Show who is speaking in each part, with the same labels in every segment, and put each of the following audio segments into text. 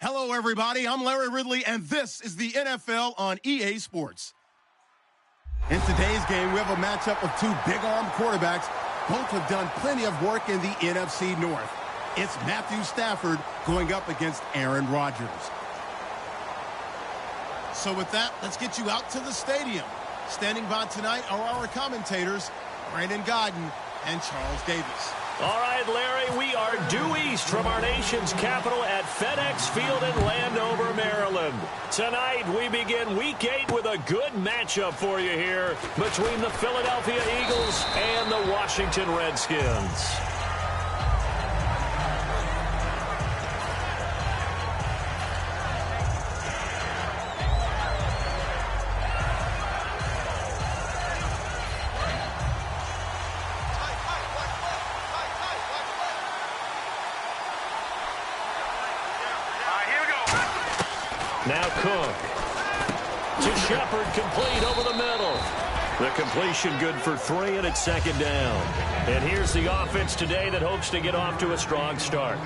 Speaker 1: Hello, everybody. I'm Larry Ridley, and this is the NFL on EA Sports. In today's game, we have a matchup of two big-arm quarterbacks. Both have done plenty of work in the NFC North. It's Matthew Stafford going up against Aaron Rodgers. So with that, let's get you out to the stadium. Standing by tonight are our commentators, Brandon Godden and Charles Davis.
Speaker 2: All right, Larry, we are due east from our nation's capital at FedEx Field in Landover, Maryland. Tonight, we begin Week 8 with a good matchup for you here between the Philadelphia Eagles and the Washington Redskins. Now Cook to Shepard, complete over the middle. The completion good for 3, and it's second down. And here's the offense today that hopes to get off to a strong start.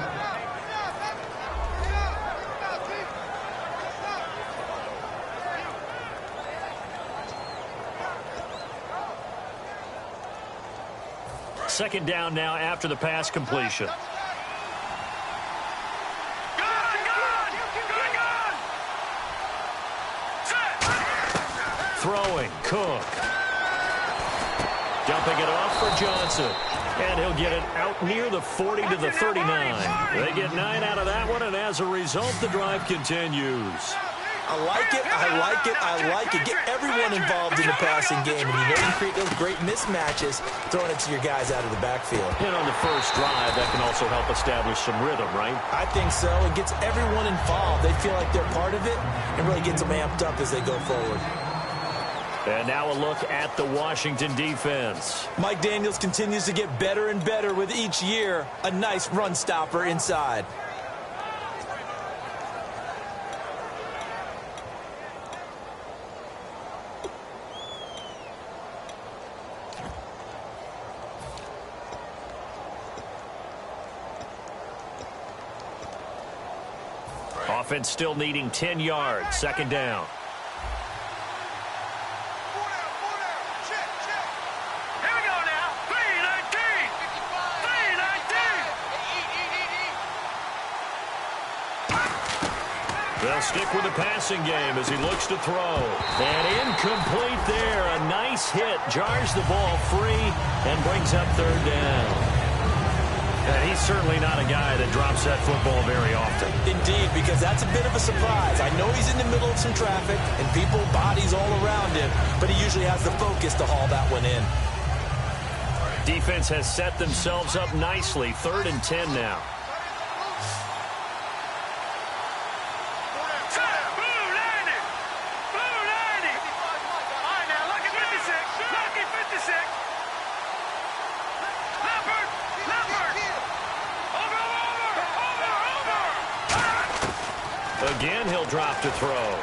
Speaker 2: Second down now after the pass completion. Throwing, Cook. Dumping it off for Johnson. And he'll get it out near the 40 to the 39. They get 9 out of that one, and as a result, the drive continues.
Speaker 3: I like it, I like it, I like it. Get everyone involved in the passing game, and you know you create those great mismatches throwing it to your guys out of the backfield.
Speaker 2: And on the first drive, that can also help establish some rhythm, right?
Speaker 3: I think so. It gets everyone involved. They feel like they're part of it and really gets them amped up as they go forward.
Speaker 2: And now a look at the Washington defense.
Speaker 3: Mike Daniels continues to get better and better with each year. A nice run stopper inside.
Speaker 2: Offense still needing 10 yards. Second down. They'll stick with the passing game as he looks to throw. And incomplete there. A nice hit. Jars the ball free and brings up third down. And he's certainly not a guy that drops that football very often.
Speaker 3: Indeed, because that's a bit of a surprise. I know he's in the middle of some traffic and people, bodies all around him, but he usually has the focus to haul that one in.
Speaker 2: Defense has set themselves up nicely. 3rd and 10 now. Again, he'll drop to throw.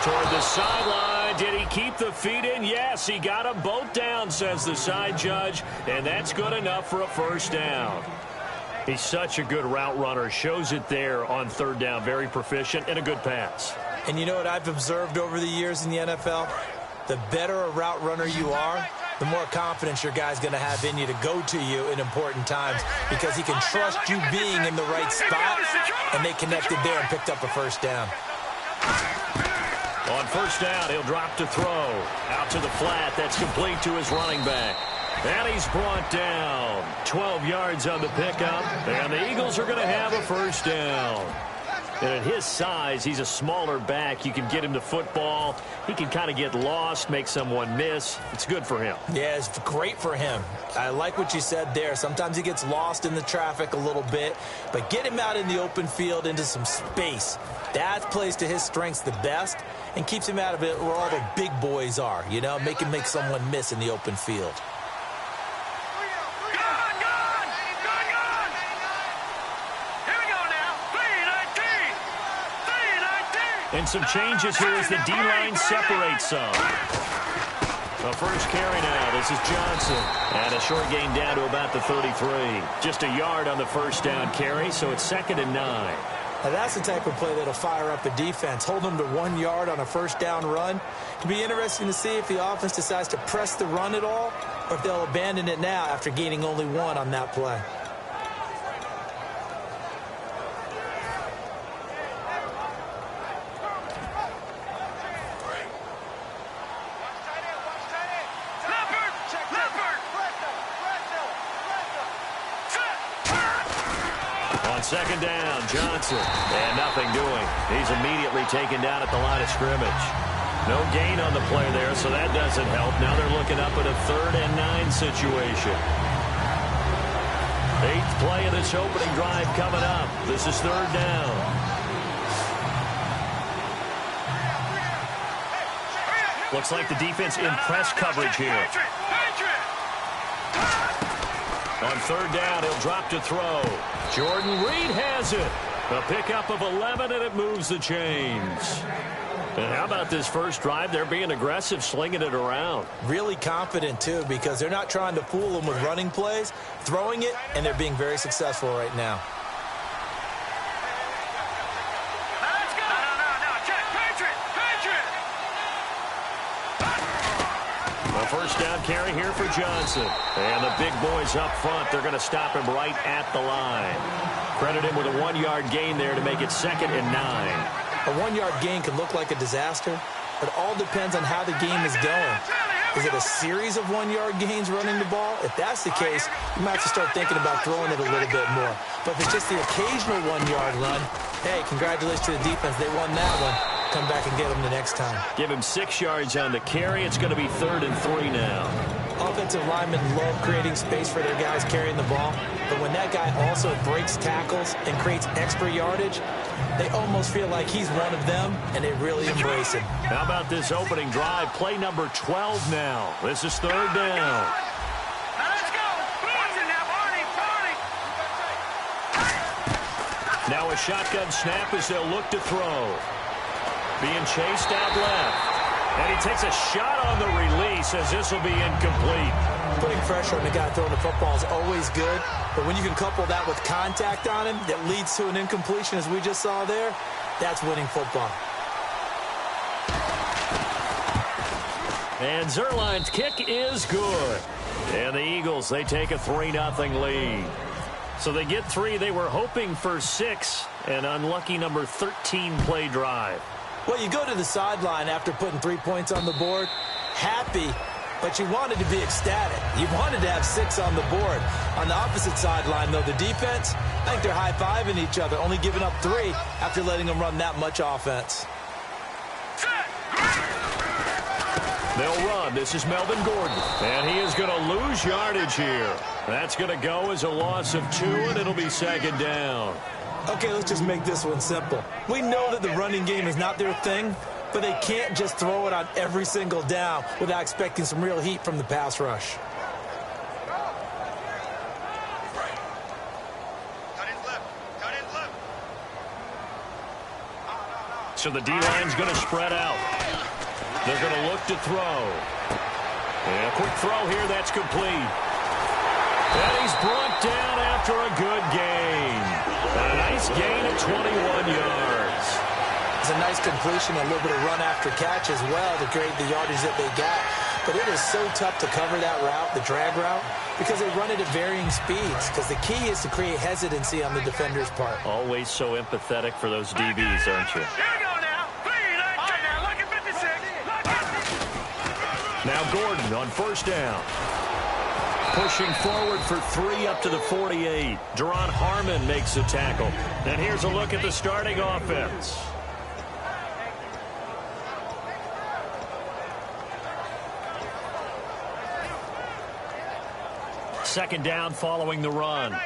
Speaker 2: Toward the sideline. Did he keep the feet in? Yes, he got them both down, says the side judge. And that's good enough for a first down. He's such a good route runner. Shows it there on 3rd down. Very proficient and a good pass.
Speaker 3: And you know what I've observed over the years in the NFL? The better a route runner you are, the more confidence your guy's going to have in you to go to you in important times because he can trust you being in the right spot, and they connected there and picked up a first down.
Speaker 2: On first down, he'll drop to throw. Out to the flat. That's complete to his running back. And he's brought down. 12 yards on the pickup, and the Eagles are going to have a first down. And at his size, he's a smaller back. You can get him to football. He can kind of get lost, make someone miss. It's good for him.
Speaker 3: Yeah, it's great for him. I like what you said there. Sometimes he gets lost in the traffic a little bit, but get him out in the open field into some space. That plays to his strengths the best and keeps him out of it where all the big boys are, you know, make him make someone miss in the open field.
Speaker 2: And some changes here as the D-line separates some. The first carry now. This is Johnson. And a short gain down to about the 33. Just a yard on the first down carry, so it's 2nd and 9.
Speaker 3: Now, that's the type of play that'll fire up a defense. Hold them to 1 yard on a first down run. It'll be interesting to see if the offense decides to press the run at all, or if they'll abandon it now after gaining only 1 on that play.
Speaker 2: On second down, Johnson. And nothing doing. He's immediately taken down at the line of scrimmage. No gain on the play there, so that doesn't help. Now they're looking up at a 3rd and 9 situation. 8th play of this opening drive coming up. This is 3rd down. Looks like the defense in press coverage here. On 3rd down, he'll drop to throw. Jordan Reed has it. A pickup of 11, and it moves the chains. And how about this first drive? They're being aggressive, slinging it around.
Speaker 3: Really confident, too, because they're not trying to fool them with running plays, throwing it, and they're being very successful right now.
Speaker 2: First down carry here for Johnson. And the big boys up front, they're going to stop him right at the line. Credit him with a 1-yard gain there to make it 2nd and 9.
Speaker 3: A 1-yard gain can look like a disaster, but it all depends on how the game is going. Is it a series of 1-yard gains running the ball? If that's the case, you might have to start thinking about throwing it a little bit more. But if it's just the occasional 1-yard run, hey, congratulations to the defense. They won that one. Come back and get them the next time.
Speaker 2: Give him 6 yards on the carry. It's going to be 3rd and 3 now.
Speaker 3: Offensive linemen love creating space for their guys carrying the ball, but when that guy also breaks tackles and creates extra yardage, they almost feel like he's one of them, and they really embrace him.
Speaker 2: How about this opening drive? Play number 12 now. This is 3rd down. Now a shotgun snap as they'll look to throw. Being chased out left. And he takes a shot on the release as this will be incomplete.
Speaker 3: Putting pressure on the guy throwing the football is always good, but when you can couple that with contact on him that leads to an incompletion as we just saw there, that's winning football.
Speaker 2: And Zerline's kick is good. And the Eagles, they take a 3-0 lead. So they get 3. They were hoping for 6. An unlucky number 13 play drive.
Speaker 3: Well, you go to the sideline after putting 3 points on the board, happy, but you wanted to be ecstatic. You wanted to have 6 on the board. On the opposite sideline, though, the defense, I think they're high-fiving each other, only giving up 3 after letting them run that much offense.
Speaker 2: They'll run. This is Melvin Gordon. And he is going to lose yardage here. That's going to go as a loss of 2, and it'll be 2nd down.
Speaker 3: Okay, let's just make this one simple. We know that the running game is not their thing, but they can't just throw it on every single down without expecting some real heat from the pass rush.
Speaker 2: So the D-line's going to spread out. They're going to look to throw. And a quick throw here, that's complete. And he's brought down after a good gain. A nice gain of 21 yards.
Speaker 3: It's a nice completion, a little bit of run after catch as well to create the yardage that they got. But it is so tough to cover that route, the drag route, because they run it at varying speeds. Because the key is to create hesitancy on the defender's part.
Speaker 2: Always so empathetic for those DBs, aren't you? Now Gordon on first down. Pushing forward for 3 up to the 48. Deron Harmon makes the tackle. And here's a look at the starting offense. Second down following the run.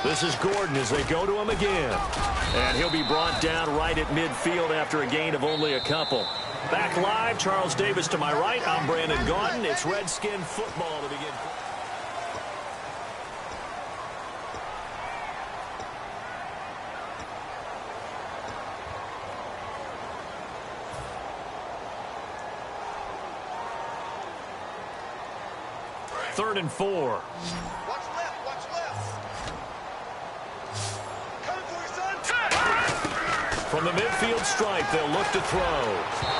Speaker 2: This is Gordon as they go to him again. And he'll be brought down right at midfield after a gain of only a couple. Back live, Charles Davis to my right. I'm Brandon Gaudin. It's Redskin football to begin. 3rd and 4. From the midfield stripe, they'll look to throw.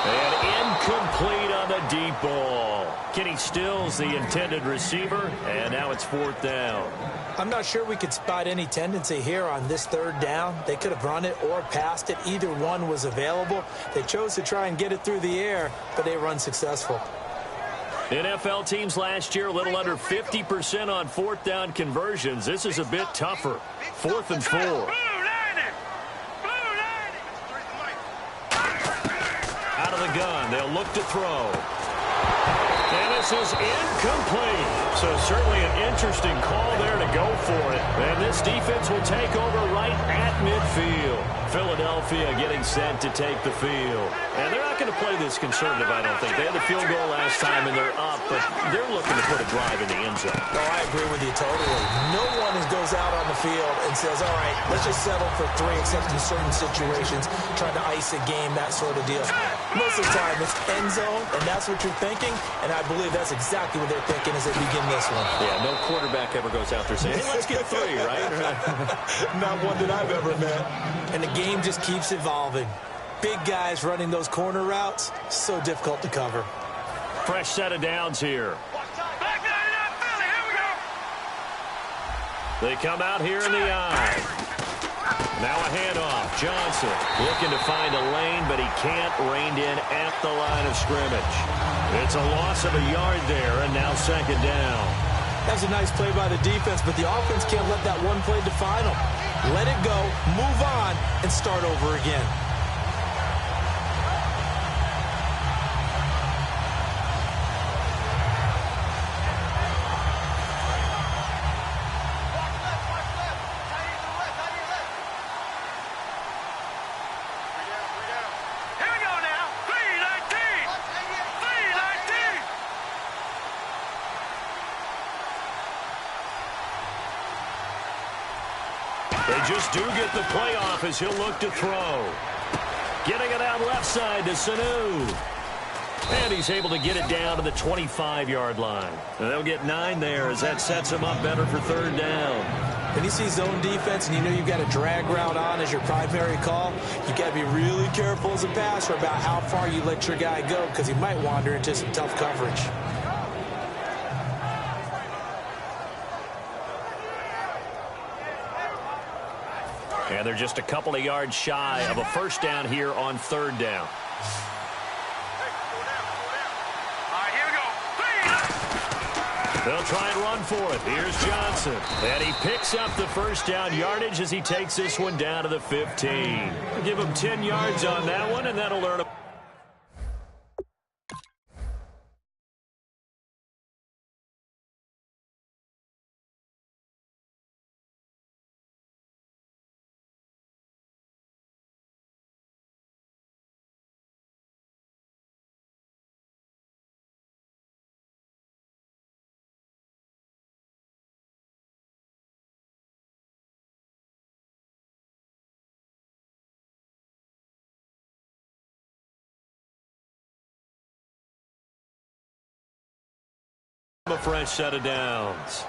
Speaker 2: And incomplete on the deep ball. Kenny Stills, the intended receiver, and now it's 4th down.
Speaker 3: I'm not sure we could spot any tendency here on this 3rd down. They could have run it or passed it. Either one was available. They chose to try and get it through the air, but they were unsuccessful.
Speaker 2: NFL teams last year, a little under 50% on 4th down conversions. This is a bit tougher. 4th and 4. Out of the gun, they'll look to throw. And this is incomplete. So certainly an interesting call there to go for it. And this defense will take over right at midfield. Philadelphia getting set to take the field. And they're not going to play this conservative, I don't think. They had the field goal last time, and they're up, but they're looking to put a drive in the end zone.
Speaker 3: Oh, I agree with you totally. No one goes out on the field and says, all right, let's just settle for 3, except in certain situations, trying to ice a game, that sort of deal. Most of the time, it's end zone, and that's what you're thinking, and I believe that's exactly what they're thinking as they begin this one.
Speaker 2: Yeah, no quarterback ever goes out there saying, hey, let's get 3, right?
Speaker 3: Not one that I've ever met. And the game just keeps evolving. Big guys running those corner routes, so difficult to cover.
Speaker 2: Fresh set of downs here. They come out here in the eye. Now a handoff. Johnson looking to find a lane, but he can't. Reined in at the line of scrimmage. It's a loss of a yard there, and now 2nd down.
Speaker 3: That was a nice play by the defense, but the offense can't let that one play define them. Let it go, move on, and start over again.
Speaker 2: They just do get the playoff as he'll look to throw. Getting it out left side to Sanu. And he's able to get it down to the 25-yard line. And they'll get 9 there as that sets him up better for 3rd down.
Speaker 3: When you see zone defense and you know you've got a drag route on as your primary call, you've got to be really careful as a passer about how far you let your guy go because he might wander into some tough coverage.
Speaker 2: And they're just a couple of yards shy of a 1st down here on 3rd down. They'll try and run for it. Here's Johnson. And he picks up the 1st down yardage as he takes this one down to the 15. Give him 10 yards on that one, and that'll earn him. A fresh set of downs.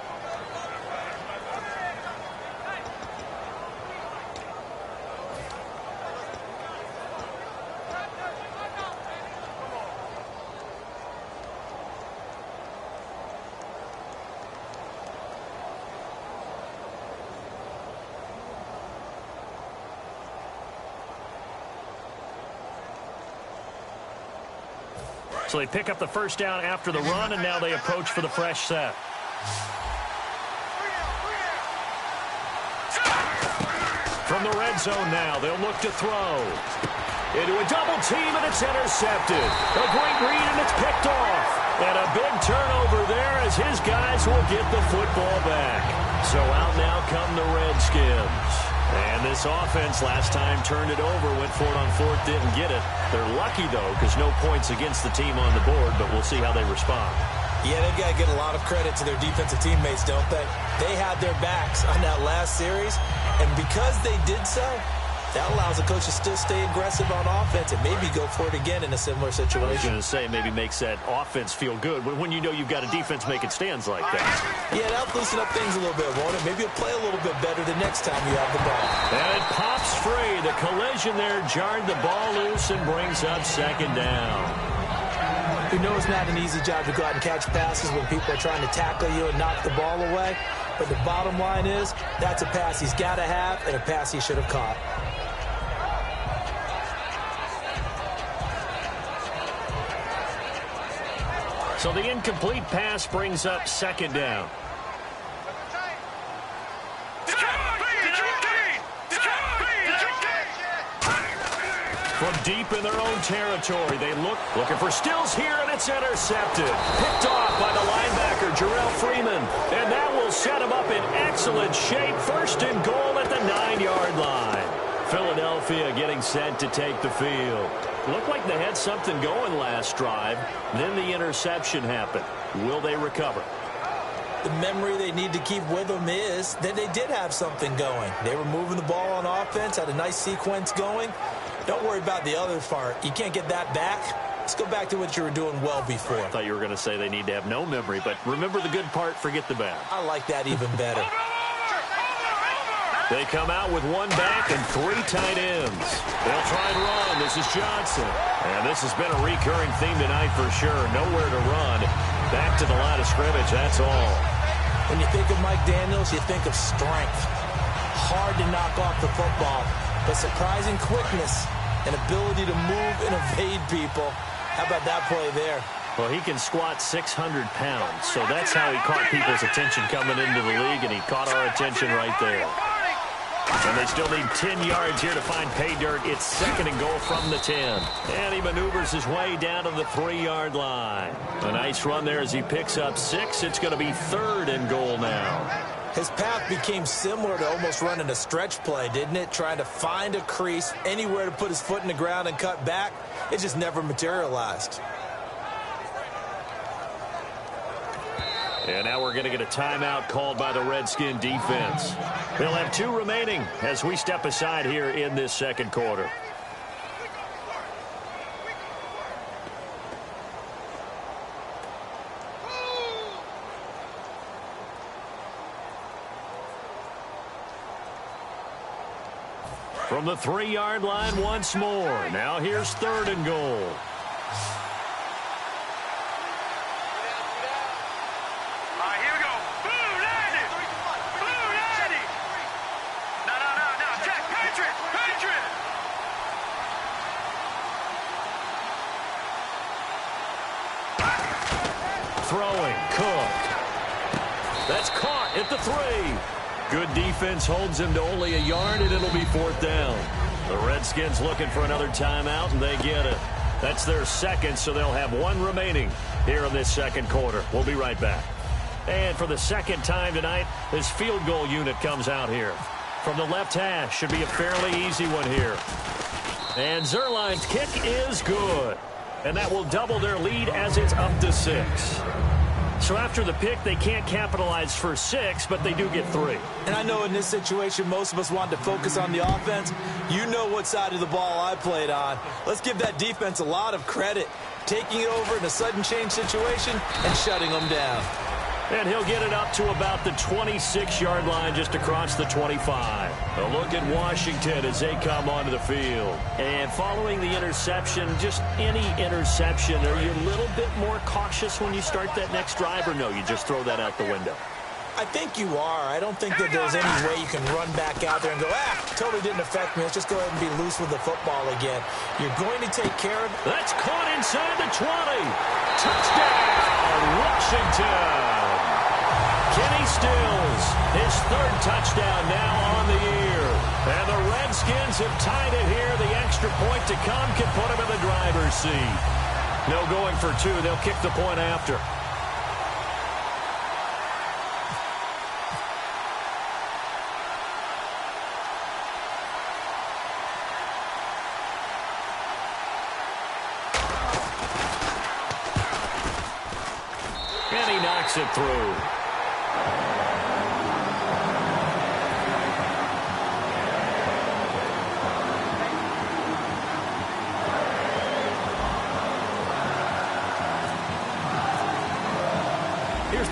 Speaker 2: So they pick up the 1st down after the run, and now they approach for the fresh set. From the red zone now, they'll look to throw. Into a double team, and it's intercepted. A great read, and it's picked off. And a big turnover there as his guys will get the football back. So out now come the Redskins. And this offense last time turned it over, went for it on 4th, didn't get it. They're lucky, though, because no points against the team on the board, but we'll see how they respond.
Speaker 3: Yeah, they've got to get a lot of credit to their defensive teammates, don't they? They had their backs on that last series, and because they did so, That allows the coach to still stay aggressive on offense and maybe go for it again in a similar situation.
Speaker 2: I was going to say maybe makes that offense feel good when you know you've got a defense making stands like that.
Speaker 3: Yeah, that'll loosen up things a little bit, won't it? Maybe you'll play a little bit better the next time you have the ball.
Speaker 2: And it pops free. The collision there jarred the ball loose and brings up second down.
Speaker 3: You know it's not an easy job to go out and catch passes when people are trying to tackle you and knock the ball away. But the bottom line is that's a pass he's got to have and a pass he should have caught.
Speaker 2: So the incomplete pass brings up second down. From deep in their own territory, they looking for Stills here, and it's intercepted. Picked off by the linebacker, Jarrell Freeman. And that will set him up in excellent shape. First and goal at the 9-yard line. Philadelphia getting set to take the field. Looked like they had something going last drive. Then the interception happened. Will they recover?
Speaker 3: The memory they need to keep with them is that they did have something going. They were moving the ball on offense, had a nice sequence going. Don't worry about the other part. You can't get that back. Let's go back to what you were doing well before.
Speaker 2: I thought you were going to say they need to have no memory, but remember the good part, forget the bad.
Speaker 3: I like that even better.
Speaker 2: They come out with one back and 3 tight ends. They'll try and run. This is Johnson. And this has been a recurring theme tonight for sure. Nowhere to run. Back to the line of scrimmage, that's all.
Speaker 3: When you think of Mike Daniels, you think of strength. Hard to knock off the football, but surprising quickness and ability to move and evade people. How about that play there?
Speaker 2: Well, he can squat 600 pounds, so that's how he caught people's attention coming into the league, and he caught our attention right there. And they still need 10 yards here to find pay dirt. It's second and goal from the 10. And he maneuvers his way down to the 3-yard line. A nice run there as he picks up 6. It's going to be third and goal now.
Speaker 3: His path became similar to almost running a stretch play, didn't it? Trying to find a crease, anywhere to put his foot in the ground and cut back. It just never materialized.
Speaker 2: And now we're going to get a timeout called by the Redskin defense. They'll have 2 remaining as we step aside here in this second quarter. From the 3-yard line once more. Now here's third and goal. Throwing, Cook. That's caught at the 3. Good defense holds him to only a yard, and it'll be fourth down. The Redskins looking for another timeout, and they get it. That's their second, so they'll have 1 remaining here in this second quarter. We'll be right back. And for the second time tonight, this field goal unit comes out here. From the left hash, should be a fairly easy one here. And Zerline's kick is good. And that will double their lead as it's up to 6. So after the pick, they can't capitalize for 6, but they do get 3.
Speaker 3: And I know in this situation, most of us want to focus on the offense. You know what side of the ball I played on. Let's give that defense a lot of credit. Taking it over in a sudden change situation and shutting them down.
Speaker 2: And he'll get it up to about the 26-yard line just across the 25. A look at Washington as they come onto the field. And following the interception, just any interception, are you a little bit more cautious when you start that next drive, or no, you just throw that out the window?
Speaker 3: I think you are. I don't think that there's any way you can run back out there and go, totally didn't affect me. Let's just go ahead and be loose with the football again. You're going to take care of it.
Speaker 2: That's caught inside the 20. Touchdown, Washington. Kenny Stills, his 3rd touchdown now on the year. And the Redskins have tied it here. The extra point to come can put him in the driver's seat. No going for 2. They'll kick the point after. And he knocks it through.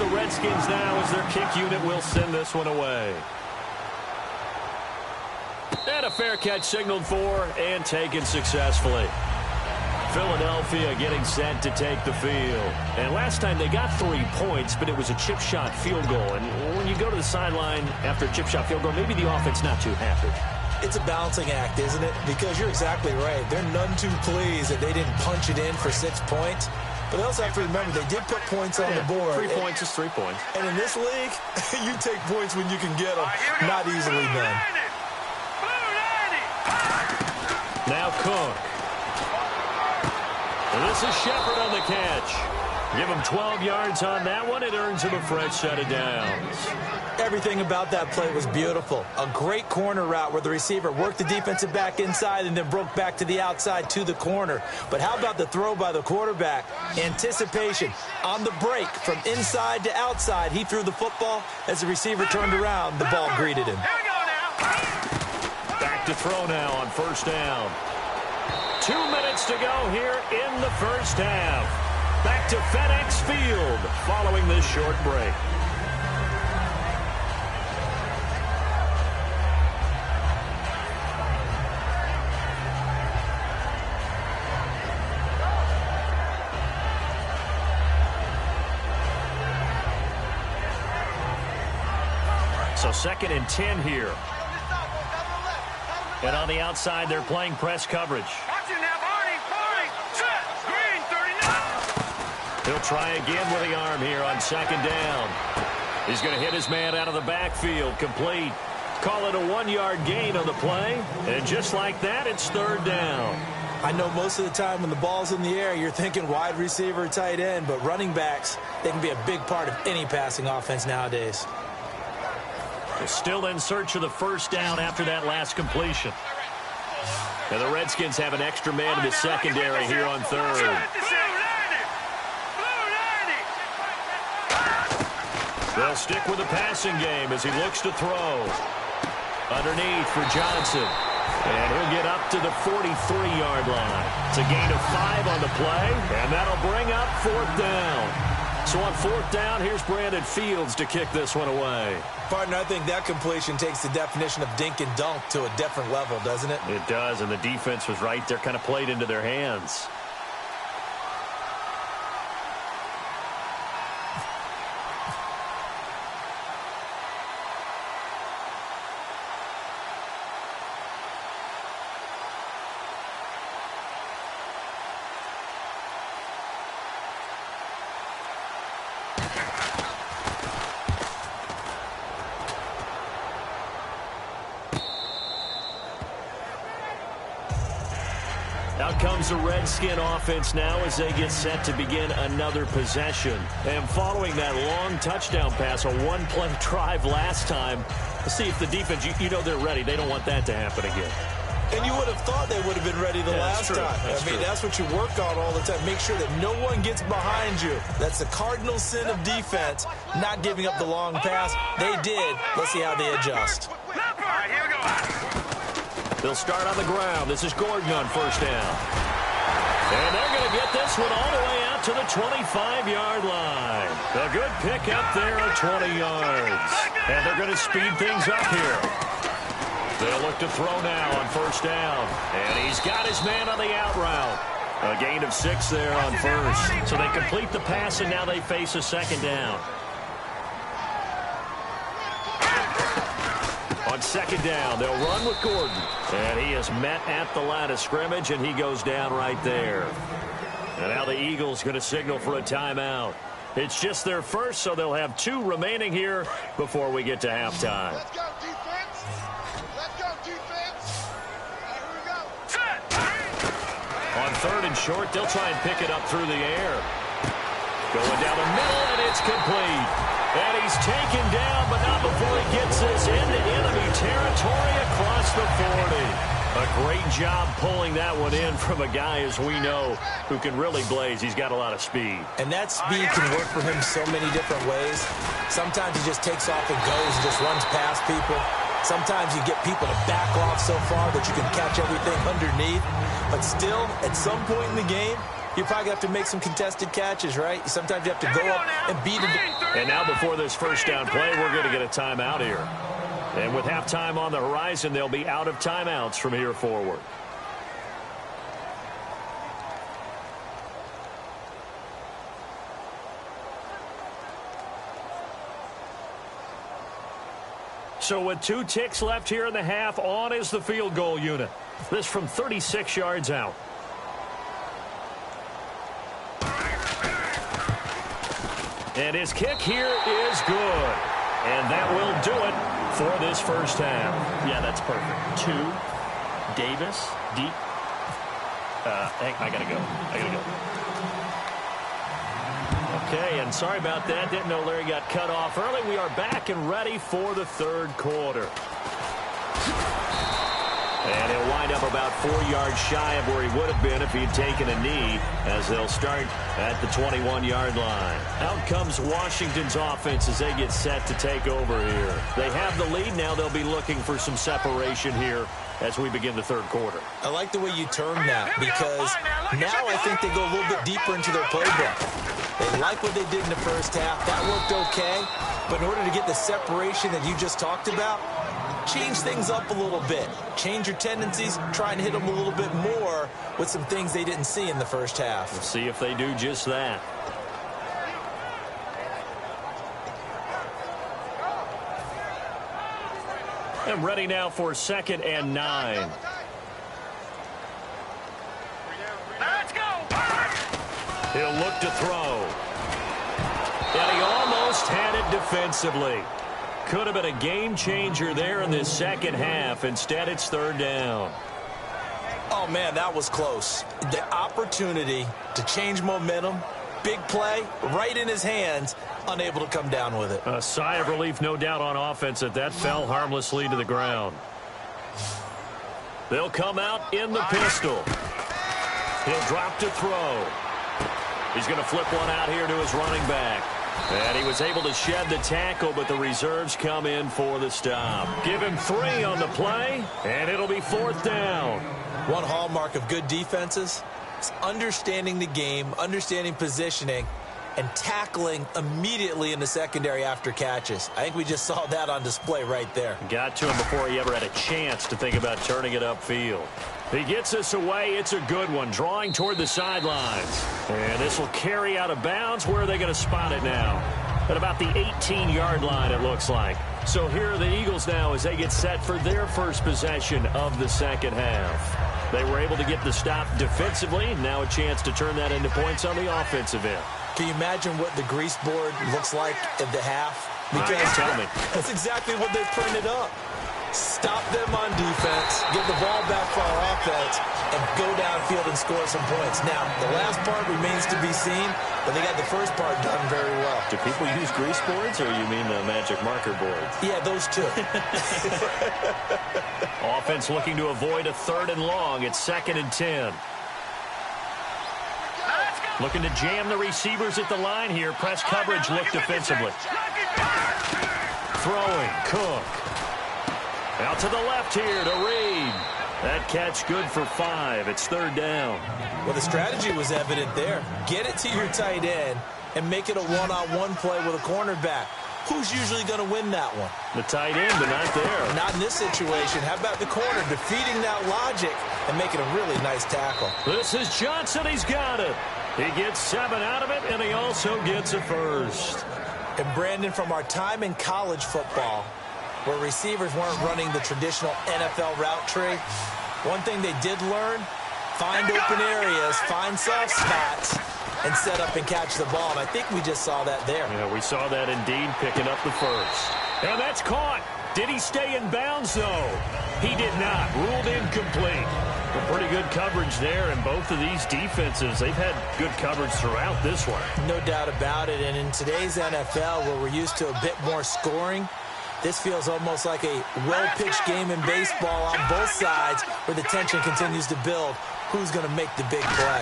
Speaker 2: the Redskins now as their kick unit will send this one away. And a fair catch signaled for and taken successfully. Philadelphia getting set to take the field. And last time they got 3 points, but it was a chip shot field goal. And when you go to the sideline after a chip shot field goal, maybe the offense not too happy.
Speaker 3: It's a balancing act, isn't it? Because you're exactly right. They're none too pleased that they didn't punch it in for 6 points. But they also have to remember they did put points on the board.
Speaker 2: 3 points is 3 points.
Speaker 3: And in this league, you take points when you can get them. Not easily done.
Speaker 2: Now Cook. And this is Shepard on the catch. Give him 12 yards on that one. It earns him a fresh set of downs.
Speaker 3: Everything about that play was beautiful. A great corner route where the receiver worked the defensive back inside and then broke back to the outside to the corner. But how about the throw by the quarterback? Anticipation on the break from inside to outside. He threw the football. As the receiver turned around, the ball greeted him.
Speaker 2: Back to throw now on first down. 2 minutes to go here in the first half. Back to FedEx Field following this short break. So 2nd and 10 here. And on the outside, they're playing press coverage. He'll try again with the arm here on 2nd down. He's going to hit his man out of the backfield. Complete. Call it a 1-yard gain on the play. And just like that, it's 3rd down.
Speaker 3: I know most of the time when the ball's in the air, you're thinking wide receiver, tight end. But running backs, they can be a big part of any passing offense nowadays.
Speaker 2: They're still in search of the first down after that last completion. And the Redskins have an extra man in the secondary here on 3rd. They'll stick with the passing game as he looks to throw. Underneath for Johnson. And he'll get up to the 43-yard line. It's a gain of 5 on the play, and that'll bring up 4th down. So on 4th down, here's Brandon Fields to kick this one away.
Speaker 3: Partner, I think that completion takes the definition of dink and dunk to a different level, doesn't it?
Speaker 2: It does, and the defense was right there, kind of played into their hands. Out comes the Redskin offense now as they get set to begin another possession. And following that long touchdown pass, a one-play drive last time, let's see if the defense, you know they're ready. They don't want that to happen again.
Speaker 3: And you would have thought they would have been ready the last time. That's what you work on all the time. Make sure that no one gets behind you. That's the cardinal sin of defense, not giving up the long pass. They did. Let's see how they adjust.
Speaker 4: All right, here we go.
Speaker 2: They'll start on the ground. This is Gordon on first down. And they're going to get this one all the way out to the 25-yard line. A good pickup there at 20 yards. And they're going to speed things up here. They'll look to throw now on first down. And he's got his man on the out route. A gain of 6 there on first. So they complete the pass, and now they face a second down. On second down, they'll run with Gordon. And he is met at the line of scrimmage, and he goes down right there. And now the Eagles going to signal for a timeout. It's just their first, so they'll have 2 remaining here before we get to halftime.
Speaker 4: Let's go, defense. Let's go, defense. Here we go. Set.
Speaker 2: On third and short, they'll try and pick it up through the air. Going down the middle, and it's complete. And he's taken down, but not before he gets this into enemy territory across the 40. A great job pulling that one in from a guy, as we know, who can really blaze. He's got a lot of speed.
Speaker 3: And that speed can work for him so many different ways. Sometimes he just takes off and goes and just runs past people. Sometimes you get people to back off so far that you can catch everything underneath. But still, at some point in the game, you probably have to make some contested catches, right? Sometimes you have to go up and beat it.
Speaker 2: And now before this first down play, we're going to get a timeout here. And with halftime on the horizon, they'll be out of timeouts from here forward. So with 2 ticks left here in the half, on is the field goal unit. This from 36 yards out. And his kick here is good. And that will do it for this first half.
Speaker 5: Yeah, that's perfect. 2, Davis, deep. Hey, I got to go.
Speaker 2: Okay, and sorry about that. Didn't know Larry got cut off early. We are back and ready for the third quarter. And he'll wind up about 4 yards shy of where he would have been if he'd taken a knee, as they'll start at the 21-yard line. Out comes Washington's offense as they get set to take over here. They have the lead. Now they'll be looking for some separation here as we begin the third quarter.
Speaker 3: I like the way you term that, because now I think they go a little bit deeper into their playbook. They like what they did in the first half. That worked okay. But in order to get the separation that you just talked about, change things up a little bit. Change your tendencies. Try and hit them a little bit more with some things they didn't see in the first half.
Speaker 2: We'll see if they do just that. And ready now for 2nd and 9.
Speaker 4: Let's go!
Speaker 2: He'll look to throw. And he almost had it defensively. Could have been a game changer there in this second half. Instead, it's 3rd down.
Speaker 3: Oh, man, that was close. The opportunity to change momentum, big play, right in his hands, unable to come down with it.
Speaker 2: A sigh of relief, no doubt, on offense that fell harmlessly to the ground. They'll come out in the pistol. He'll drop to throw. He's going to flip one out here to his running back. And he was able to shed the tackle, but the reserves come in for the stop. Give him 3 on the play, and it'll be 4th down.
Speaker 3: One hallmark of good defenses is understanding the game, understanding positioning, and tackling immediately in the secondary after catches. I think we just saw that on display right there.
Speaker 2: Got to him before he ever had a chance to think about turning it upfield. He gets this away. It's a good one, drawing toward the sidelines. And this will carry out of bounds. Where are they going to spot it now? At about the 18-yard line, it looks like. So here are the Eagles now as they get set for their first possession of the second half. They were able to get the stop defensively. Now a chance to turn that into points on the offensive end.
Speaker 3: Can you imagine what the grease board looks like at the half?
Speaker 2: Because tell me.
Speaker 3: That's exactly what they printed up. Stop them on defense, get the ball back for our offense, and go downfield and score some points. Now, the last part remains to be seen, but they got the first part done very well.
Speaker 2: Do people use grease boards, or you mean the magic marker boards?
Speaker 3: Yeah, those two.
Speaker 2: Offense looking to avoid a 3rd and long. It's 2nd and 10. Looking to jam the receivers at the line here. Press coverage, look defensively. Throwing, Cook. Out to the left here to Reed. That catch good for 5. It's 3rd down.
Speaker 3: Well, the strategy was evident there. Get it to your tight end and make it a one-on-one play with a cornerback. Who's usually going to win that one?
Speaker 2: The tight end, but not there.
Speaker 3: Not in this situation. How about the corner defeating that logic and making a really nice tackle?
Speaker 2: This is Johnson. He's got it. He gets 7 out of it, and he also gets a first.
Speaker 3: And Brandon, from our time in college football, where receivers weren't running the traditional NFL route tree, one thing they did learn, find open areas, find soft spots, and set up and catch the ball. And I think we just saw that there.
Speaker 2: Yeah, we saw that indeed, picking up the first. And that's caught. Did he stay in bounds, though? He did not. Ruled incomplete. But pretty good coverage there, and both of these defenses, they've had good coverage throughout this one.
Speaker 3: No doubt about it. And in today's NFL, where we're used to a bit more scoring, this feels almost like a well-pitched game in baseball on both sides, where the tension continues to build. Who's going to make the big play?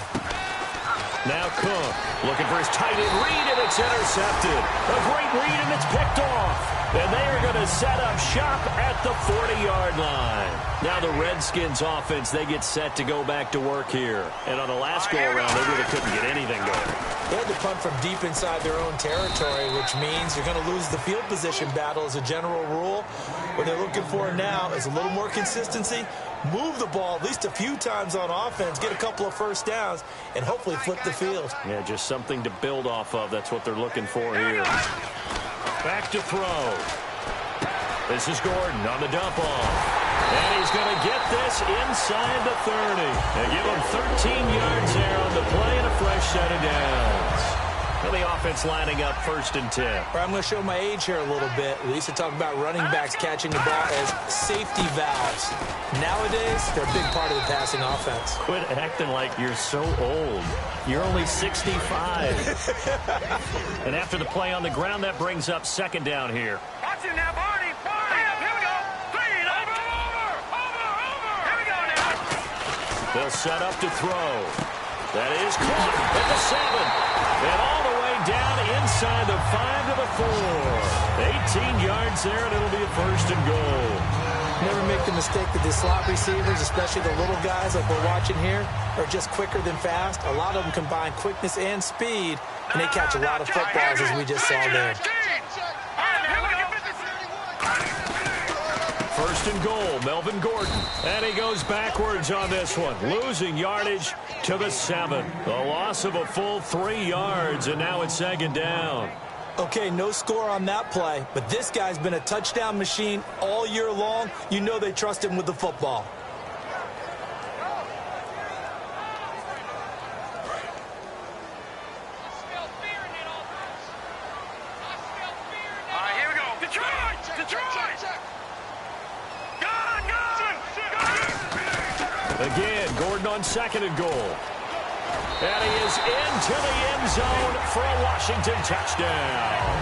Speaker 2: Now Cook looking for his tight end read, and it's intercepted. A great read, and it's picked off. And they are going to set up shop at the 40-yard line. Now the Redskins offense, they get set to go back to work here. And on the last go-around, they really couldn't get anything going.
Speaker 3: They had to punt from deep inside their own territory, which means you're going to lose the field position battle as a general rule. What they're looking for now is a little more consistency, move the ball at least a few times on offense, get a couple of first downs, and hopefully flip the field.
Speaker 2: Yeah, just something to build off of. That's what they're looking for here. Back to throw. This is Gordon on the dump off. And he's going to get this inside the 30. They give him 13 yards there on the play and a fresh set of downs. And the offense lining up 1st and 10.
Speaker 3: I'm going to show my age here a little bit. We used to talk about running backs catching the ball as safety valves. Nowadays, they're a big part of the passing offense.
Speaker 2: Quit acting like you're so old. You're only 65. And after the play on the ground, that brings up 2nd down here.
Speaker 4: Watch him now, Barney. Here we go. Clean. Over. Here we go now.
Speaker 2: They'll set up to throw. That is caught at the 7. And all the way down inside the 5 to the 4. 18 yards there, and it'll be a 1st and goal.
Speaker 3: Never make the mistake that the slot receivers, especially the little guys like we're watching here, are just quicker than fast. A lot of them combine quickness and speed, and they catch a lot of footballs, as we just saw there.
Speaker 2: 1st and goal, Melvin Gordon. And he goes backwards on this one, losing yardage to the 7. A loss of a full 3 yards, and now it's 2nd down.
Speaker 3: Okay, no score on that play, but this guy's been a touchdown machine all year long. You know they trust him with the football.
Speaker 4: All right, here we go. Detroit!
Speaker 2: Again, Gordon on 2nd and goal. And he is into the end zone for a Washington touchdown.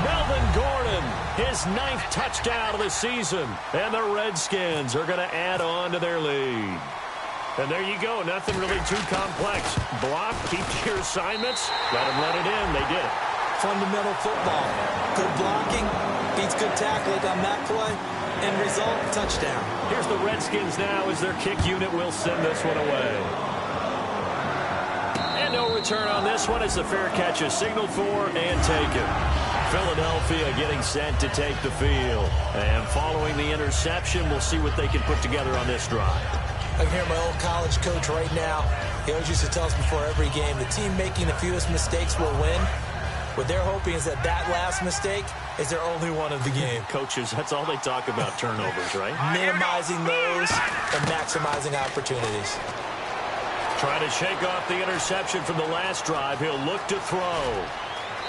Speaker 2: Melvin Gordon, his 9th touchdown of the season. And the Redskins are going to add on to their lead. And there you go. Nothing really too complex. Block, keep your assignments. Let it in. They did it.
Speaker 3: Fundamental football. Good blocking, beats good tackling on that play. End result, touchdown.
Speaker 2: Here's the Redskins now as their kick unit will send this one away. And no return on this one as the fair catch is signaled for and taken. Philadelphia getting set to take the field. And following the interception, we'll see what they can put together on this drive.
Speaker 3: I can hear my old college coach right now. He always used to tell us before every game, the team making the fewest mistakes will win. What they're hoping is that last mistake is their only one of the game.
Speaker 2: Coaches, that's all they talk about, turnovers, right?
Speaker 3: Minimizing those and maximizing opportunities.
Speaker 2: Trying to shake off the interception from the last drive. He'll look to throw.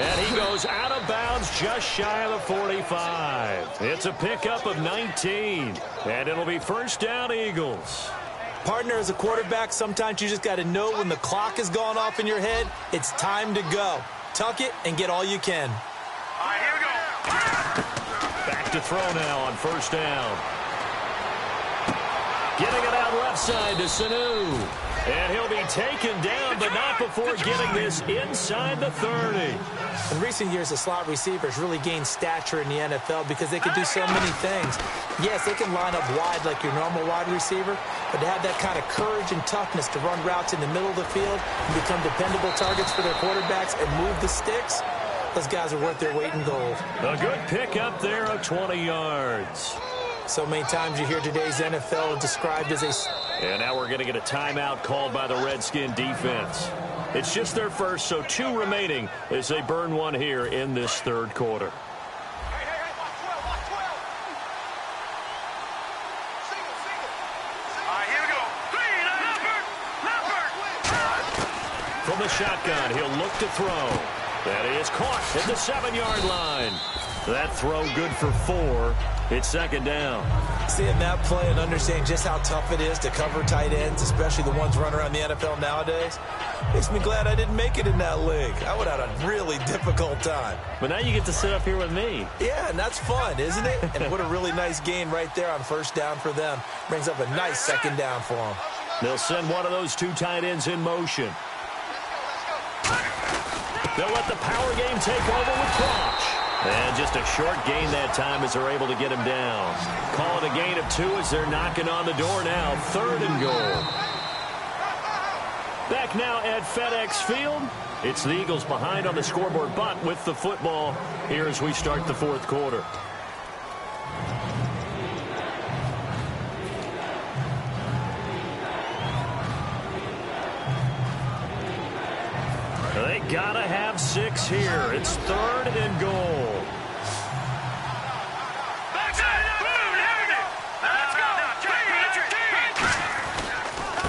Speaker 2: And he goes out of bounds just shy of the 45. It's a pickup of 19. And it'll be 1st down, Eagles.
Speaker 3: Partner, as a quarterback, sometimes you just got to know when the clock has gone off in your head, it's time to go. Tuck it and get all you can.
Speaker 4: All right, here we go.
Speaker 2: Back to throw now on 1st down. Getting it out left side to Sanu. And he'll be taken down, but not before getting this inside the 30.
Speaker 3: In recent years, the slot receivers really gained stature in the NFL because they can do so many things. Yes, they can line up wide like your normal wide receiver, but to have that kind of courage and toughness to run routes in the middle of the field and become dependable targets for their quarterbacks and move the sticks, those guys are worth their weight in gold.
Speaker 2: A good pickup there of 20 yards.
Speaker 3: So many times you hear today's NFL described as a...
Speaker 2: And now we're going to get a timeout called by the Redskin defense. It's just their first, so 2 remaining as they burn one here in this 3rd quarter.
Speaker 4: Hey, watch 12. Single. All right, here we go. Clean, Leopard.
Speaker 2: From the shotgun, he'll look to throw. That is caught at the 7-yard line. That throw good for 4. It's 2nd down.
Speaker 3: Seeing that play and understanding just how tough it is to cover tight ends, especially the ones running around the NFL nowadays, makes me glad I didn't make it in that league. I would have had a really difficult time.
Speaker 2: But now you get to sit up here with me.
Speaker 3: Yeah, and that's fun, isn't it? And what a really nice gain right there on 1st down for them. Brings up a nice 2nd down for them.
Speaker 2: They'll send one of those 2 tight ends in motion. They'll let the power game take over with Crouch. And just a short gain that time as they're able to get him down. Call it a gain of 2 as they're knocking on the door now. 3rd and goal. Back now at FedEx Field. It's the Eagles behind on the scoreboard, but with the football here as we start the 4th quarter. They gotta have 6 here. It's 3rd and goal.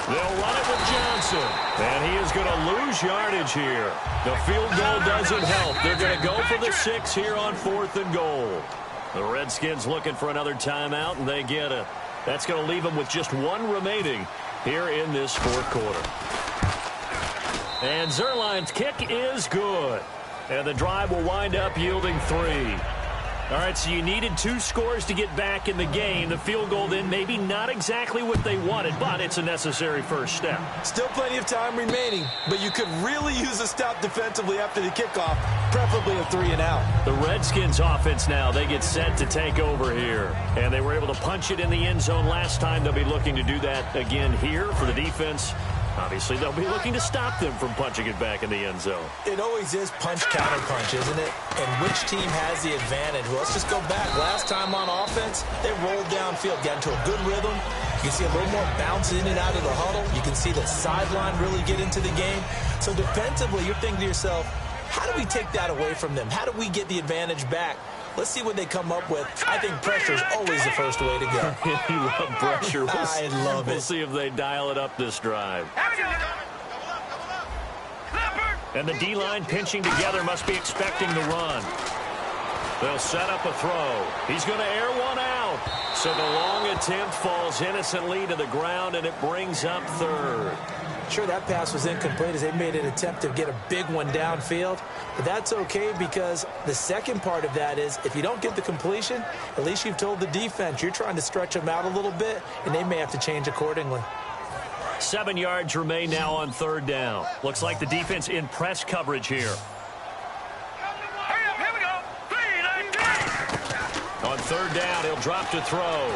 Speaker 2: They'll run it with Johnson, and he is going to lose yardage here. The field goal doesn't help. They're going to go for the 6 here on 4th and goal. The Redskins looking for another timeout, and they get it. That's going to leave them with just 1 remaining here in this 4th quarter. And Zerline's kick is good. And the drive will wind up yielding 3. All right, so you needed 2 scores to get back in the game. The field goal then maybe not exactly what they wanted, but it's a necessary first step.
Speaker 3: Still plenty of time remaining, but you could really use a stop defensively after the kickoff, preferably a 3 and out.
Speaker 2: The Redskins offense now, they get set to take over here. And they were able to punch it in the end zone last time. They'll be looking to do that again here for the defense. Obviously, they'll be looking to stop them from punching it back in the end zone.
Speaker 3: It always is punch-counter-punch, isn't it? And which team has the advantage? Well, let's just go back. Last time on offense, they rolled downfield, got into a good rhythm. You can see a little more bounce in and out of the huddle. You can see the sideline really get into the game. So defensively, you're thinking to yourself, how do we take that away from them? How do we get the advantage back? Let's see what they come up with. I think pressure is always the first way to go.
Speaker 2: You love pressure.
Speaker 3: I love it.
Speaker 2: We'll see if they dial it up this drive. And the D-line pinching together must be expecting the run. They'll set up a throw. He's going to air one out. So the long attempt falls innocently to the ground, and it brings up 3rd.
Speaker 3: Sure, that pass was incomplete as they made an attempt to get a big one downfield. But that's okay because the second part of that is if you don't get the completion, at least you've told the defense you're trying to stretch them out a little bit, and they may have to change accordingly.
Speaker 2: 7 yards remain now on 3rd down. Looks like the defense in press coverage here.
Speaker 4: Here we go. 3, 9, 10.
Speaker 2: On 3rd down, he'll drop to throw.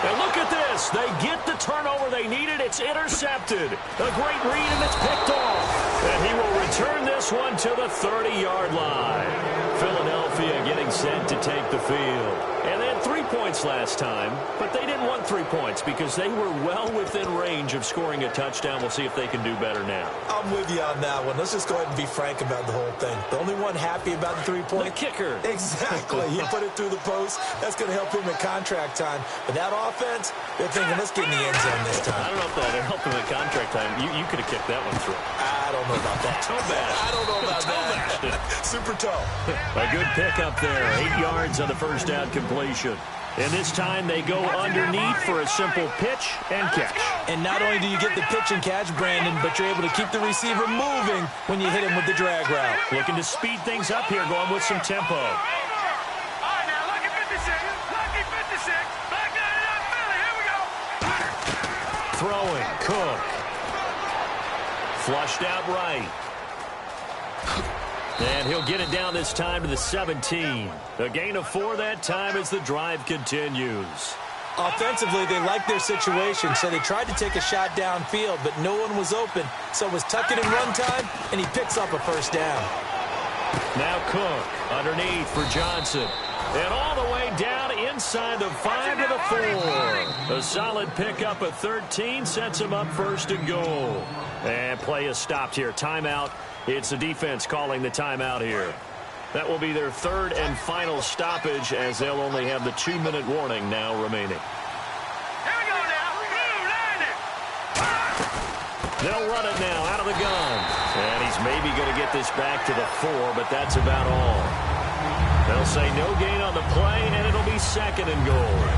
Speaker 2: And look at this. They get the turnover they needed. It's intercepted. A great read, and it's picked off. And he will return this one to the 30-yard line. Philadelphia getting set to take the field. And they had 3 points last time, but they didn't want 3 points because they were well within range of scoring a touchdown. We'll see if they can do better now.
Speaker 3: I'm with you on that one. Let's just go ahead and be frank about the whole thing. The only one happy about the 3-point.
Speaker 2: The kicker.
Speaker 3: Exactly. He put it through the post. That's going to help him at contract time. But that offense, they're thinking, let's get in the end zone this time.
Speaker 2: I don't know if that helped him at contract time. You could have kicked that one through.
Speaker 3: I don't know about that.
Speaker 2: Toe bash.
Speaker 3: I don't know about that. Super toe.
Speaker 2: A good pickup there. 8 yards on the first down completion. And this time they go underneath for a simple pitch and catch.
Speaker 3: And not only do you get the pitch and catch, Brandon, but you're able to keep the receiver moving when you hit him with the drag route.
Speaker 2: Looking to speed things up here, going with some tempo.
Speaker 4: All right, now, lucky 56. Lucky 56. Back down to that Philly. Here we go.
Speaker 2: Throwing. Cook. Flushed out right. And he'll get it down this time to the 17. A gain of 4 that time as the drive continues.
Speaker 3: Offensively, they liked their situation, so they tried to take a shot downfield, but no one was open. So it was tuck it and run time, and he picks up a first down.
Speaker 2: Now Cook underneath for Johnson. And all the way down inside the 5 to the 4. A solid pickup of 13 sets him up 1st and goal. And play is stopped here. Timeout. It's the defense calling the timeout here. That will be their 3rd and final stoppage as they'll only have the 2-minute warning now remaining.
Speaker 4: Here we go now.
Speaker 2: They'll run it now out of the gun. And he's maybe going to get this back to the 4, but that's about all. They'll say no gain on the play, and it'll be 2nd and goal.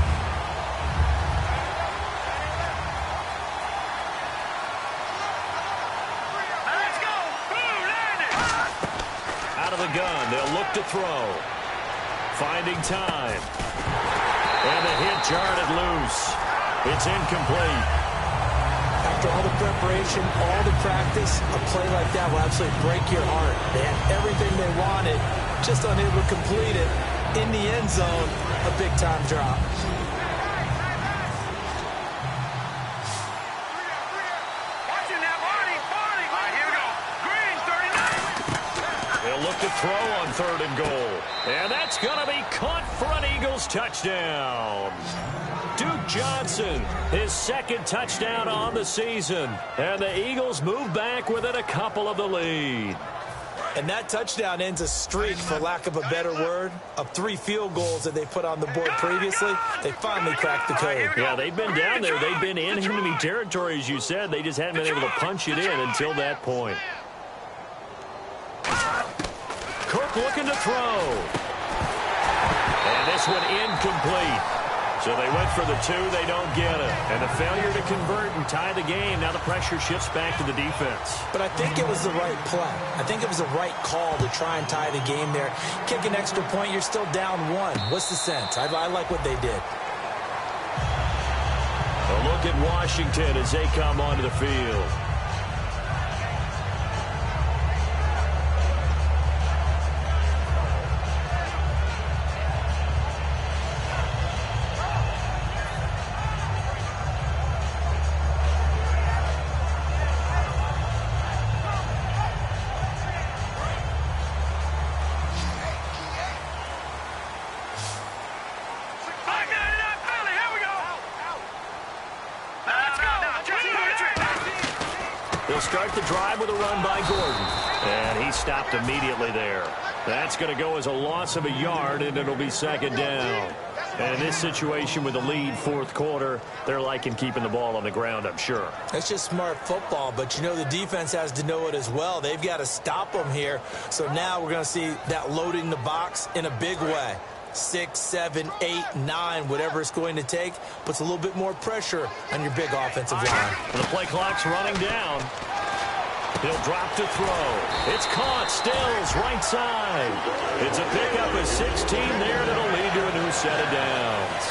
Speaker 2: Gun. They'll look to throw. Finding time. And the hit jarred it loose. It's incomplete.
Speaker 3: After all the preparation, all the practice, a play like that will absolutely break your heart. They had everything they wanted, just unable to complete it in the end zone. A big-time drop.
Speaker 2: They'll look to throw on 3rd and goal. And that's going to be caught for an Eagles touchdown. Duke Johnson, his 2nd touchdown on the season. And the Eagles move back within a couple of the lead.
Speaker 3: And that touchdown ends a streak, for lack of a better word, of 3 field goals that they put on the board previously. They finally cracked the code.
Speaker 2: Yeah, they've been down there. They've been in enemy territory, as you said. They just hadn't been able to punch it in until that point. Cook looking to throw. And this one incomplete. So they went for the 2, they don't get it. And the failure to convert and tie the game, now the pressure shifts back to the defense.
Speaker 3: But I think it was the right play. I think it was the right call to try and tie the game there. Kick an extra point, you're still down 1. What's the sense? I like what they did.
Speaker 2: A look at Washington as they come onto the field. They'll start the drive with a run by Gordon. And he stopped immediately there. That's going to go as a loss of a yard, and it'll be 2nd down. And in this situation with the lead 4th quarter, they're liking keeping the ball on the ground, I'm sure.
Speaker 3: It's just smart football, but you know the defense has to know it as well. They've got to stop them here. So now we're going to see that loading the box in a big way. 6, 7, 8, 9, whatever it's going to take, puts a little bit more pressure on your big offensive line.
Speaker 2: The play clock's running down. He'll drop to throw. It's caught. Stills right side. It's a pickup of 16 there, and it'll lead to a new set of downs.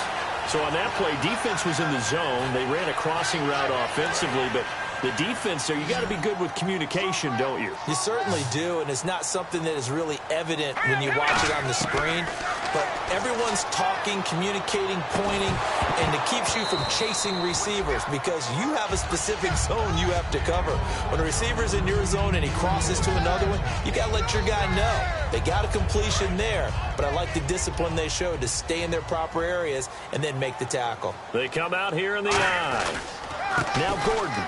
Speaker 2: So on that play, defense was in the zone. They ran a crossing route offensively, but the defense there, you got to be good with communication, don't you?
Speaker 3: You certainly do, and it's not something that is really evident when you watch it on the screen. But everyone's talking, communicating, pointing, and it keeps you from chasing receivers because you have a specific zone you have to cover. When a receiver's in your zone and he crosses to another one, you got to let your guy know. They got a completion there, but I like the discipline they showed to stay in their proper areas and then make the tackle.
Speaker 2: They come out here in the eye. Now Gordon.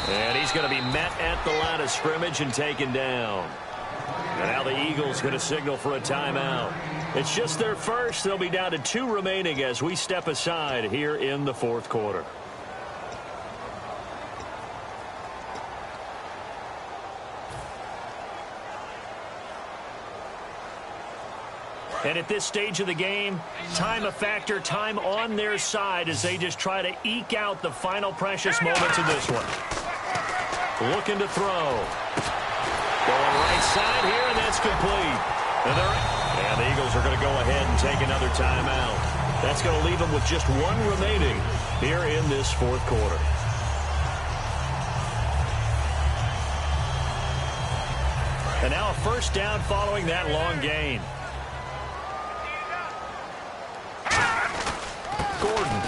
Speaker 2: And he's going to be met at the line of scrimmage and taken down. And now the Eagles going to signal for a timeout. It's just their first. They'll be down to 2 remaining as we step aside here in the 4th quarter. And at this stage of the game, time a factor, time on their side as they just try to eke out the final precious moments of this one. Looking to throw. Going right side here, and that's complete. And the Eagles are going to go ahead and take another timeout. That's going to leave them with just 1 remaining here in this 4th quarter. And now a first down following that long gain. Gordon.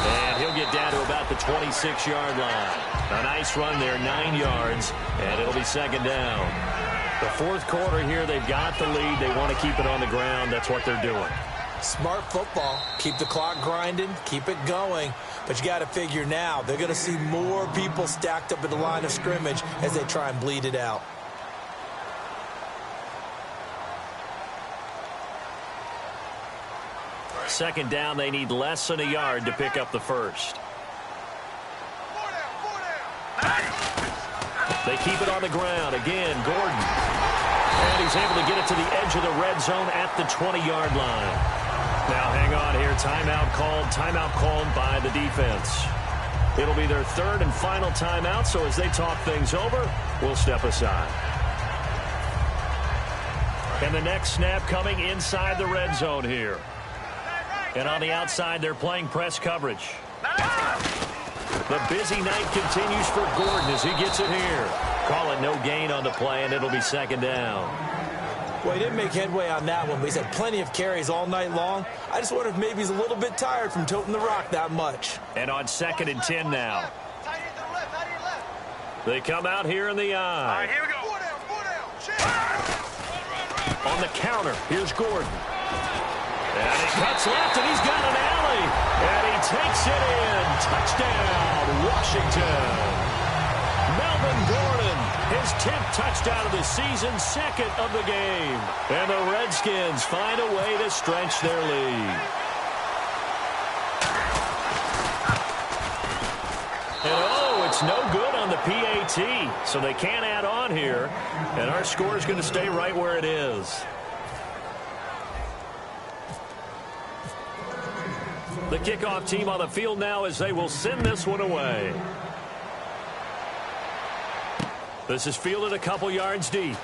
Speaker 2: And he'll get down to about the 26-yard line. A nice run there, 9 yards, and it'll be 2nd down. The 4th quarter here, they've got the lead. They want to keep it on the ground. That's what they're doing.
Speaker 3: Smart football. Keep the clock grinding, keep it going. But you got to figure now, they're going to see more people stacked up at the line of scrimmage as they try and bleed it out.
Speaker 2: Second down, they need less than a yard to pick up the first. They keep it on the ground. Again, Gordon. And he's able to get it to the edge of the red zone at the 20-yard line. Now, hang on here. Timeout called by the defense. It'll be their 3rd and final timeout, so as they talk things over, we'll step aside. And the next snap coming inside the red zone here. And on the outside, they're playing press coverage. The busy night continues for Gordon as he gets it here. Call it no gain on the play, and it'll be 2nd down.
Speaker 3: Well, he didn't make headway on that one, but he's had plenty of carries all night long. I just wonder if maybe he's a little bit tired from toting the rock that much.
Speaker 2: And on 2nd and 10 now. They come out here in the eye.
Speaker 4: All right, here we go.
Speaker 2: On the counter, here's Gordon. And he cuts left, and he's got an alley. And he takes it in. Touchdown, Washington. Melvin Gordon, his 10th touchdown of the season, 2nd of the game. And the Redskins find a way to stretch their lead. And oh, it's no good on the PAT, so they can't add on here. And our score is going to stay right where it is. The kickoff team on the field now as they will send this one away. This is fielded a couple yards deep.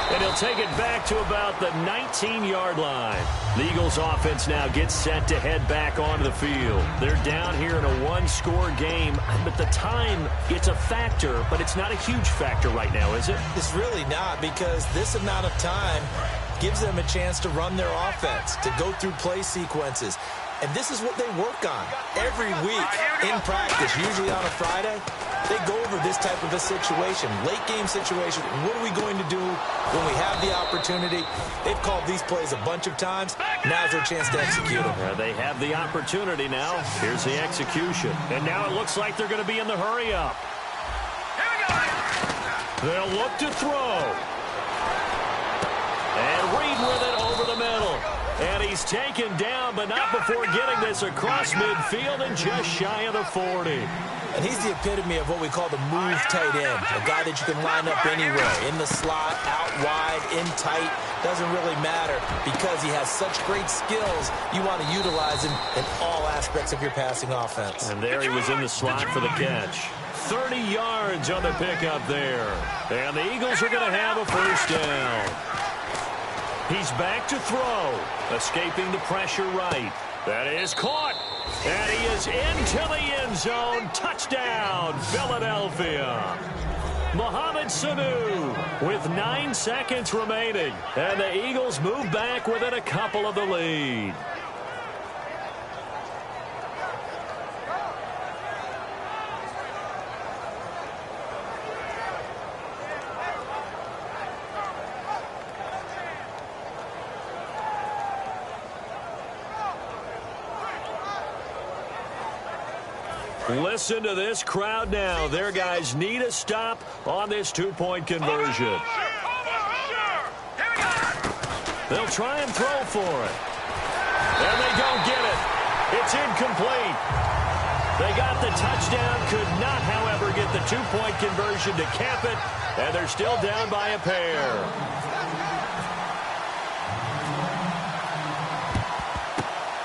Speaker 2: And he'll take it back to about the 19-yard line. The Eagles offense now gets set to head back onto the field. They're down here in a one-score game. But the time, it's a factor, but it's not a huge factor right now, is it?
Speaker 3: It's really not, because this amount of time gives them a chance to run their offense, to go through play sequences. And this is what they work on every week in practice, usually on a Friday. They go over this type of a situation, late game situation. What are we going to do when we have the opportunity? They've called these plays a bunch of times. Now's their chance to execute them.
Speaker 2: They have the opportunity now. Here's the execution. And now it looks like they're going to be in the hurry up. They'll look to throw. And Reed with it over the middle. And he's taken down, but not before getting this across midfield and just shy of the 40.
Speaker 3: And he's the epitome of what we call the move tight end, a guy that you can line up anywhere, in the slot, out wide, in tight, doesn't really matter because he has such great skills. You want to utilize him in all aspects of your passing offense.
Speaker 2: And there he was in the slot for the catch. 30 yards on the pickup there. And the Eagles are going to have a first down. He's back to throw, escaping the pressure right. That is caught. And he is into the end zone. Touchdown, Philadelphia. Mohamed Sanu with 9 seconds remaining. And the Eagles move back within a couple of the lead. Listen to this crowd now. Their guys need a stop on this two-point conversion. They'll try and throw for it. And they don't get it. It's incomplete. They got the touchdown, could not, however, get the two-point conversion to cap it, and they're still down by a pair.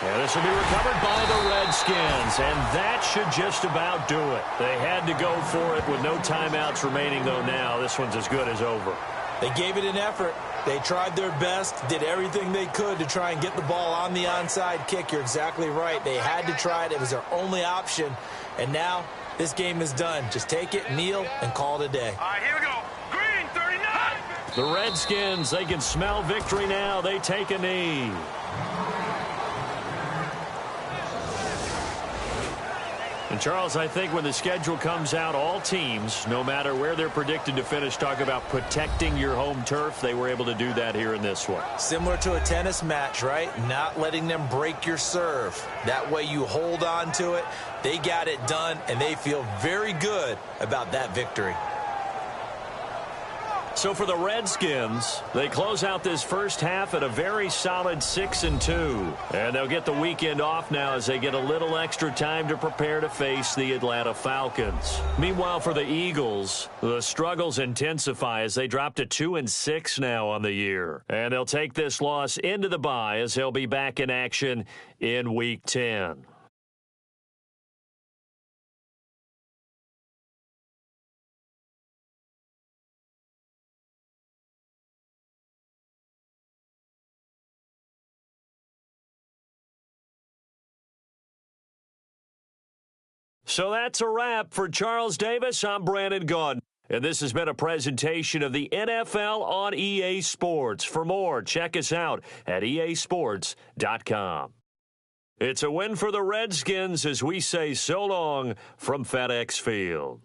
Speaker 2: And this will be recovered by the Redskins, and that should just about do it. They had to go for it with no timeouts remaining, though now this one's as good as over.
Speaker 3: They gave it an effort. They tried their best, did everything they could to try and get the ball on the onside kick. You're exactly right. They had to try it. It was their only option. And now this game is done. Just take it, kneel, and call it a day.
Speaker 4: All right, here we go. Green, 39.
Speaker 2: The Redskins, they can smell victory now. They take a knee. And, Charles, I think when the schedule comes out, all teams, no matter where they're predicted to finish, talk about protecting your home turf. They were able to do that here in this one.
Speaker 3: Similar to a tennis match, right? Not letting them break your serve. That way you hold on to it. They got it done, and they feel very good about that victory.
Speaker 2: So for the Redskins, they close out this first half at a very solid 6-2. And they'll get the weekend off now as they get a little extra time to prepare to face the Atlanta Falcons. Meanwhile, for the Eagles, the struggles intensify as they drop to 2-6 now on the year. And they'll take this loss into the bye as they'll be back in action in Week 10. So that's a wrap. For Charles Davis, I'm Brandon Gaudin. And this has been a presentation of the NFL on EA Sports. For more, check us out at easports.com. It's a win for the Redskins as we say so long from FedEx Field.